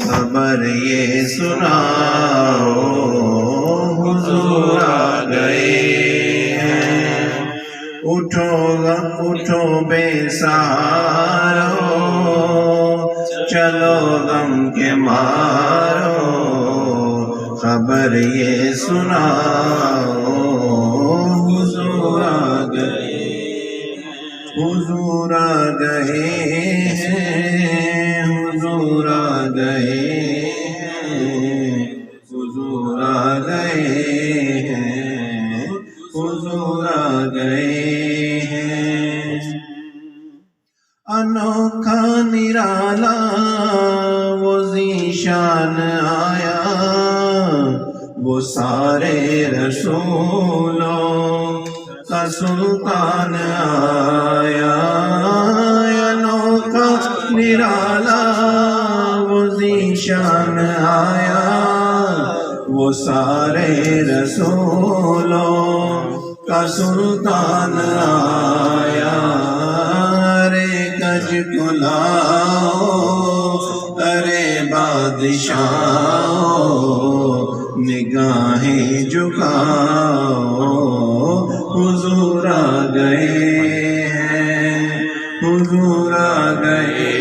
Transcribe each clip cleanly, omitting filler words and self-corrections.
خبر یہ سناؤ حضور آ گئے ہیں، اٹھو بے سہارو، چلو غم کے مارو، خبر یہ سناؤ حضور آ گئے، حضور آ گئے ہیں، حضور آ گئے ہیں، حضور آ گئے ہیں، حضور آ گئے ہیں۔ انوکھا نرالا وہ ذیشان آیا، وہ سارے رسولوں کا سلطان آیا، انوکھا نرالا وہ ذیشان آیا، وہ سارے رسولوں کا سلطان آیا۔ ارے گج کلاؤ، ارے بادشاہو، نگاہیں جھکاؤ، حضور آ گئے ہیں، حضور آ گئے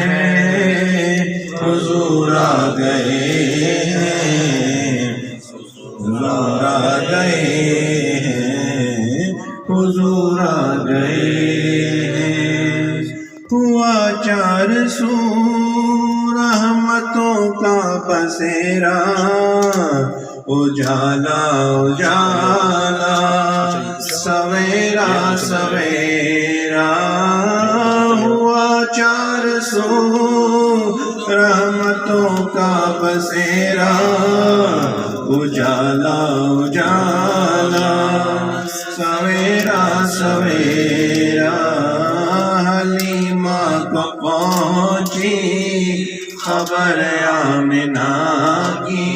ہیں، حضور آ گئے ہیں، حضور آ گئے ہیں، حضور آ گئے ہیں۔ ہوا 400 رحمتوں کا بسیرا، اجالا اجالا، سویرا سویرا، ہوا 400 رحمتوں کا بسیرا، اجالا اجالا، سویرا سویرا، حلیمہ کو پہنچی خبر آمنہ کی،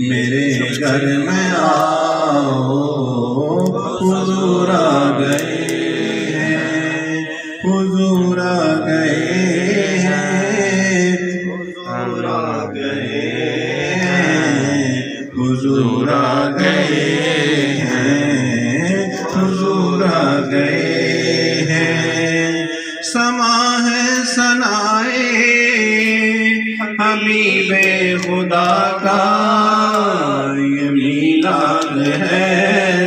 میرے گھر میں آؤ، حضور آ گئے ہیں، حضور آ گئے ہیں، حضور آ گئے ہیں، حضور آ گئے ہیں، حضور آ گئے ہیں۔ سما ہے ثنائے حبیب خدا کا، یہ میلاد ہے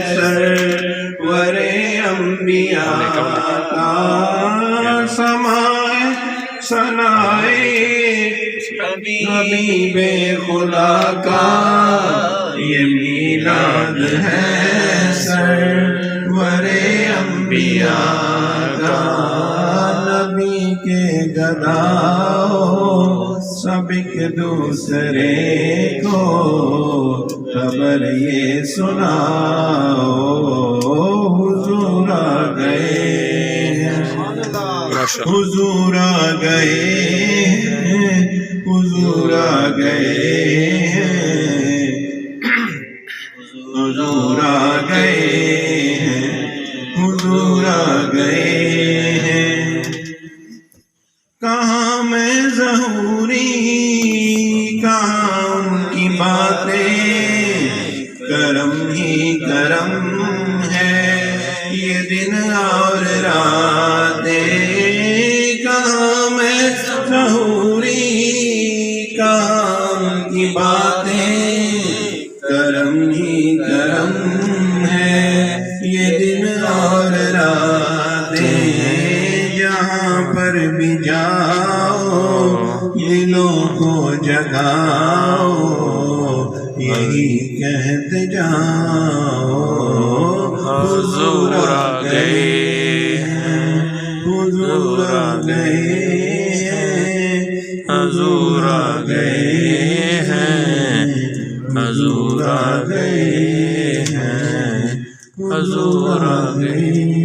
سرور انبیاء کا، سما ہے ثنائے حبیب خدا کا، یہ میلاد ہے سرور انبیاء کا۔ نبی کے گداؤ سب ایک دوسرے کو خبر یہ سناؤ، حضور آ گئے ہیں، حضور آ گئے ہیں، حضور آ گئے ہیں، حضور آ گئے ہیں، حضور آ گئے ہیں۔ کہاں میں ظہوری، کہاں ان کی باتیں، کرم ہی کرم ہے یہ دن اور راتیں، کہاں میں ظہوری، کہاں ان کی باتیں، کرم ہی کرم ہے یہ دن اور راتیں، جہاں پر بھی جاؤ دلوں کو جگاؤ، یہی کہتے جاؤ، حضور آ گئے ہیں، حضور آ گئے ہیں، حضور آ گئے ہیں، حضور آ گئے ہیں، حضور آ گئے